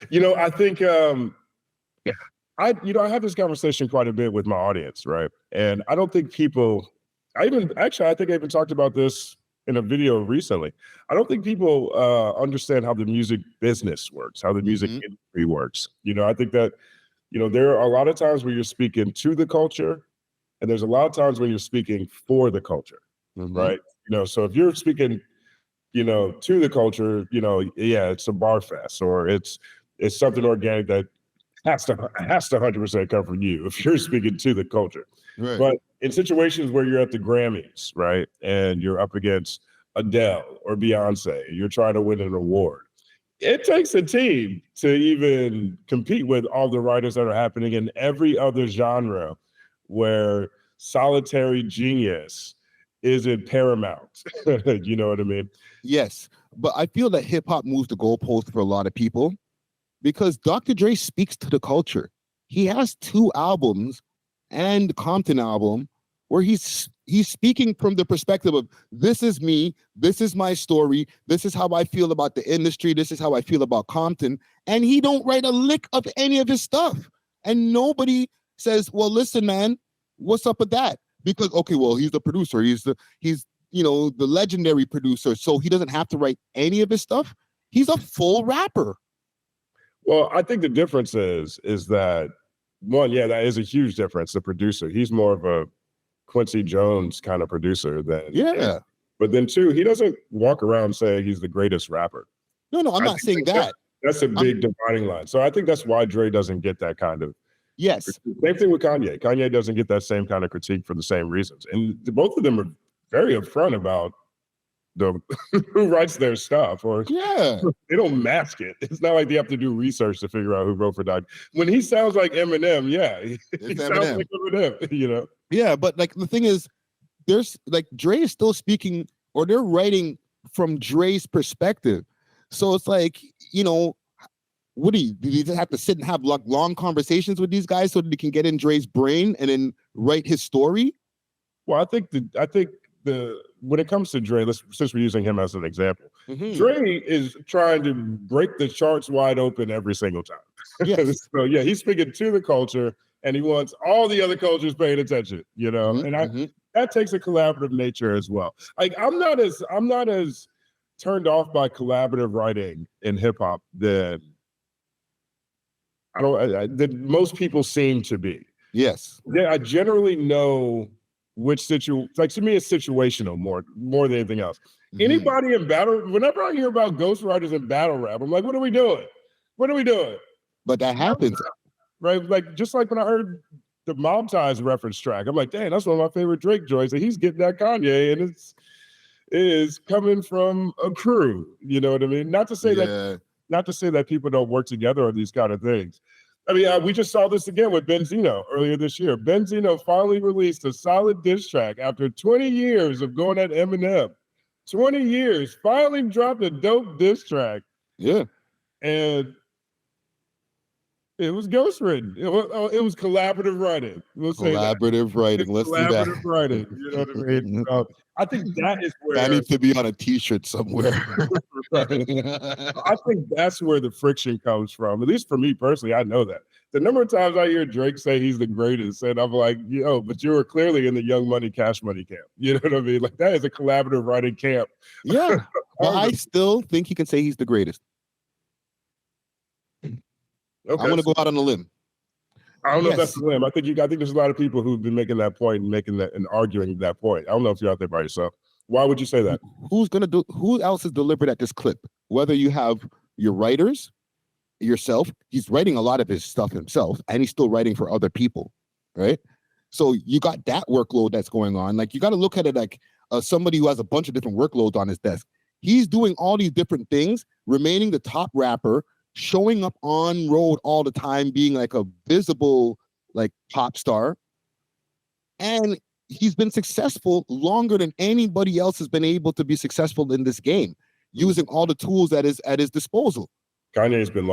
I think I have this conversation quite a bit with my audience, right? And I don't think people, I think I even talked about this in a video recently. I don't think people understand how the music business works, how the music industry works. I think that, there are a lot of times where you're speaking to the culture, and there's a lot of times when you're speaking for the culture, right? So if you're speaking, to the culture, it's a bar fest, or it's something organic that has to 100% come from you if you're speaking to the culture. Right. But in situations where you're at the Grammys, right, and you're up against Adele or Beyonce, you're trying to win an award, it takes a team to even compete with all the writers that are happening in every other genre where solitary genius isn't paramount. You know what I mean? Yes, but I feel that hip hop moves the goalpost for a lot of people because Dr. Dre speaks to the culture. He has 2 albums and the Compton album where he's speaking from the perspective of, this is me, this is my story, this is how I feel about the industry, this is how I feel about Compton, and he don't write a lick of any of his stuff. And nobody says, well, listen, man, what's up with that? Because, okay, well, he's the producer, he's the legendary producer, so he doesn't have to write any of his stuff. He's a full rapper. Well, I think the difference is that, one, that is a huge difference. The producer, he's more of a Quincy Jones kind of producer than But then 2, he doesn't walk around saying he's the greatest rapper. No, I'm not saying that. That's a big dividing line. So I think that's why Dre doesn't get that kind of. Yes. Same thing with Kanye. Kanye doesn't get that same kind of critique for the same reasons. And both of them are very upfront about who writes their stuff, or they don't mask it. It's not like they have to do research to figure out who wrote for Dr. When he sounds like Eminem, he sounds like Eminem, Yeah, but like the thing is, there's like Dre is still speaking, or they're writing from Dre's perspective. So it's like, what do you just have to sit and have long conversations with these guys so that they can get in Dre's brain and then write his story? Well, I think when it comes to Dre, since we're using him as an example, Dre is trying to break the charts wide open every single time. Yes. So he's speaking to the culture, and he wants all the other cultures paying attention. And that takes a collaborative nature as well. Like I'm not as turned off by collaborative writing in hip hop than that most people seem to be. Yes. I generally know which to me, it's situational more than anything else. Anybody in battle, whenever I hear about ghostwriters in battle rap, I'm like, what are we doing? But that happens. Right? Like, just like when I heard the Mob Ties reference track, I'm like, dang, that's one of my favorite Drake joints. And he's getting that Kanye, and it is coming from a crew. You know what I mean? Not to say that people don't work together on these kind of things. I mean, we just saw this again with Benzino earlier this year. Benzino finally released a solid diss track after 20 years of going at Eminem. 20 years, finally dropped a dope diss track. Yeah. And it was ghostwritten. It was collaborative writing. Collaborative writing. Let's do that. Collaborative writing. You know what I mean? I think that is where that needs to be on a T-shirt somewhere. I think that's where the friction comes from. At least for me personally, I know that. The number of times I hear Drake say he's the greatest, and I'm like, but you were clearly in the Young Money, Cash Money camp. You know what I mean? Like, that is a collaborative writing camp. Yeah, but I still think he can say he's the greatest. Okay. I'm going to go out on a limb. I don't know if that's a limb. I think there's a lot of people who've been making that point and arguing that point. I don't know if you're out there by yourself. Why would you say that? Who else is delivered at this clip? Whether you have your writers, yourself, he's writing a lot of his stuff himself, and he's still writing for other people, right? So you got that workload that's going on. Like, you got to look at it like somebody who has a bunch of different workloads on his desk. He's doing all these different things, remaining the top rapper, showing up on road all the time, being like a visible like pop star. And he's been successful longer than anybody else has been able to be successful in this game, using all the tools that is at his disposal. Kanye's been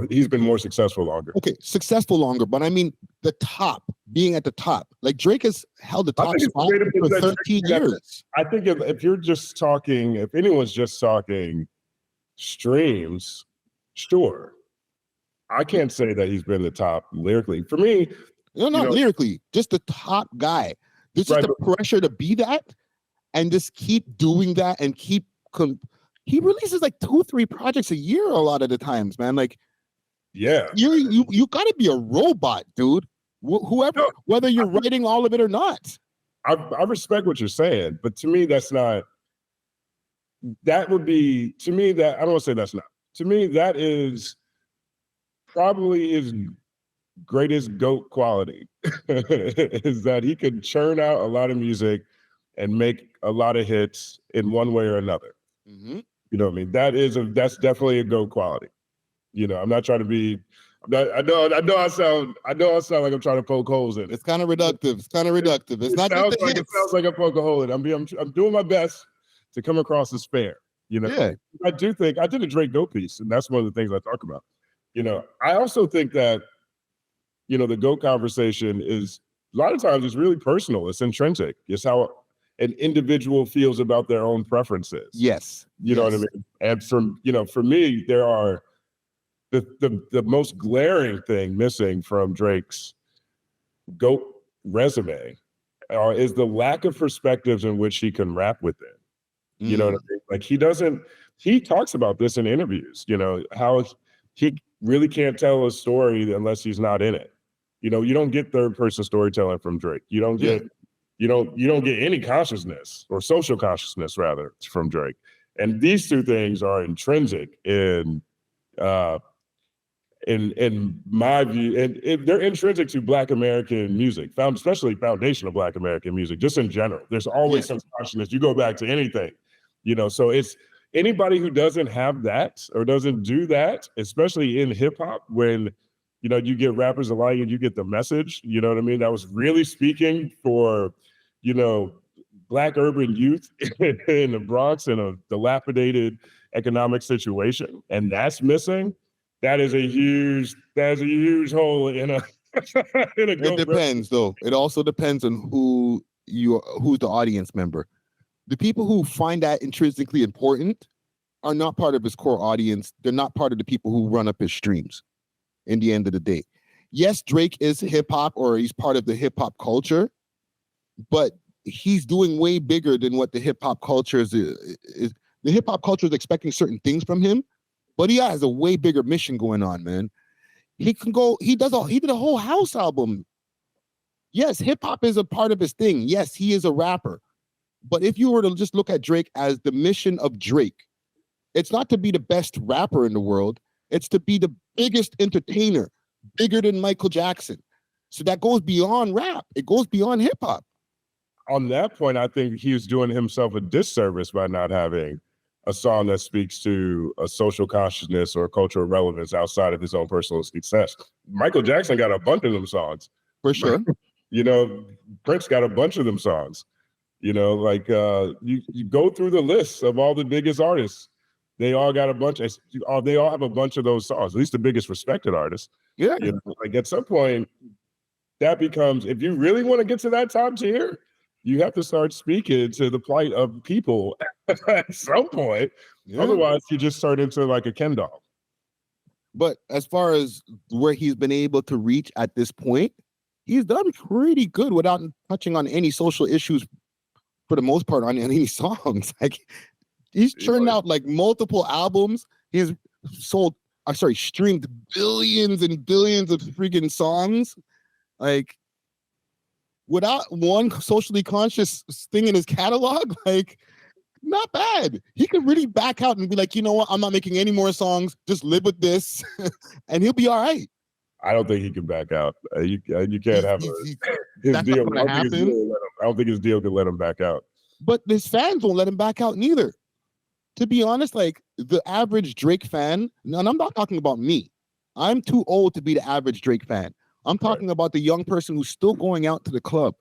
he's been more successful longer. Okay, successful longer, but I mean the top, being at the top. Like, Drake has held the top spot for 13 years. I think if anyone's just talking streams, Sure. I can't say that he's been the top lyrically. For me, no, not lyrically, just the top guy. There's just the pressure to be that and just keep doing that and keep he releases like 2-3 projects a year a lot of the times, man. Like, yeah, you got to be a robot, dude. Whoever, whether you're writing all of it or not. I respect what you're saying, but to me, that's not. That would be, to me, that I don't want to say that's not. To me, that is probably his greatest GOAT quality is that he could churn out a lot of music and make a lot of hits in one way or another. Mm-hmm. You know what I mean? That's definitely a GOAT quality. You know, I'm not trying to be. I know I sound like I'm trying to poke holes in it. It's kind of reductive. It's not just the hits. It sounds like I'm poking a hole in it. I'm doing my best to come across as fair. You know, yeah. I do think I did a Drake GOAT piece, and that's one of the things I talk about. You know, I also think that, you know, the GOAT conversation is a lot of times it's really personal. It's intrinsic. It's how an individual feels about their own preferences. Yes. You know what I mean? And for me, there are the most glaring thing missing from Drake's GOAT resume is the lack of perspectives in which he can rap within. You know what I mean? Like he talks about this in interviews, you know, how he really can't tell a story unless he's not in it. You know, you don't get third person storytelling from Drake. You don't get any consciousness or social consciousness rather from Drake. And these two things are intrinsic in my view, and they're intrinsic to Black American music, especially foundational Black American music, just in general. There's always some consciousness. You go back to anything, you know, so it's anybody who doesn't have that or doesn't do that, especially in hip hop, when, you know, you get rappers alike and you get the message, you know what I mean? That was really speaking for, you know, Black urban youth in the Bronx in a dilapidated economic situation. And that's missing. That is a huge hole in a. It depends, though. It also depends on who's the audience member. The people who find that intrinsically important are not part of his core audience. They're not part of the people who run up his streams. In the end of the day, yes, Drake is hip hop, or he's part of the hip hop culture, but he's doing way bigger than what the hip hop culture is. The hip hop culture is expecting certain things from him. But he has a way bigger mission going on, man. He did a whole house album. Yes, hip hop is a part of his thing. Yes, he is a rapper. But if you were to just look at Drake as the mission of Drake, it's not to be the best rapper in the world. It's to be the biggest entertainer, bigger than Michael Jackson. So that goes beyond rap. It goes beyond hip hop. On that point, I think he was doing himself a disservice by not having a song that speaks to a social consciousness or cultural relevance outside of his own personal success. Michael Jackson got a bunch of them songs. For sure. You know, Prince got a bunch of them songs. You know, like you go through the list of all the biggest artists. They all got a bunch they all have a bunch of those songs, at least the biggest respected artists. Yeah. You know, like at some point, that becomes, if you really want to get to that top tier, you have to start speaking to the plight of people at some point. Yeah. Otherwise, you just turn into like a Ken doll. But as far as where he's been able to reach at this point, he's done pretty good without touching on any social issues for the most part on any songs. Like he's churned out like multiple albums. He's streamed billions and billions of freaking songs. Like, without one socially conscious thing in his catalog, like, not bad. He could really back out and be like, you know what? I'm not making any more songs. Just live with this, and he'll be all right. I don't think he can back out. You can't have his deal. I don't think his deal could let him back out. But his fans won't let him back out neither. To be honest, like the average Drake fan, and I'm not talking about me. I'm too old to be the average Drake fan. I'm talking about the young person who's still going out to the club,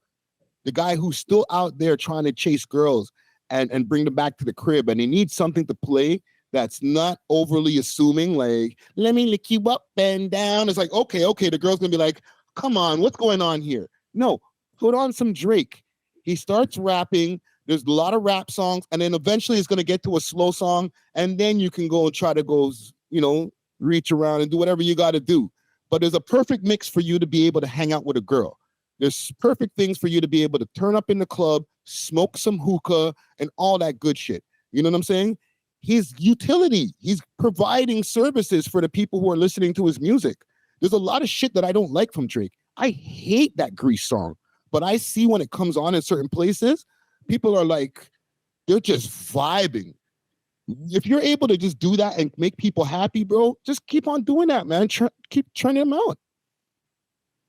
the guy who's still out there trying to chase girls and bring them back to the crib, and he needs something to play that's not overly assuming, like, let me lick you up and down. It's like, okay, the girl's gonna be like, come on, what's going on here? No, put on some Drake. He starts rapping, there's a lot of rap songs, and then eventually it's gonna get to a slow song, and then you can go and try to go, you know, reach around and do whatever you got to do. But there's a perfect mix for you to be able to hang out with a girl. There's perfect things for you to be able to turn up in the club, smoke some hookah, and all that good shit. You know what I'm saying? He's utility. He's providing services for the people who are listening to his music. There's a lot of shit that I don't like from Drake. I hate that Grease song, but I see when it comes on in certain places, people are like, they're just vibing. If you're able to just do that and make people happy, bro, just keep on doing that, man. Keep turning them out.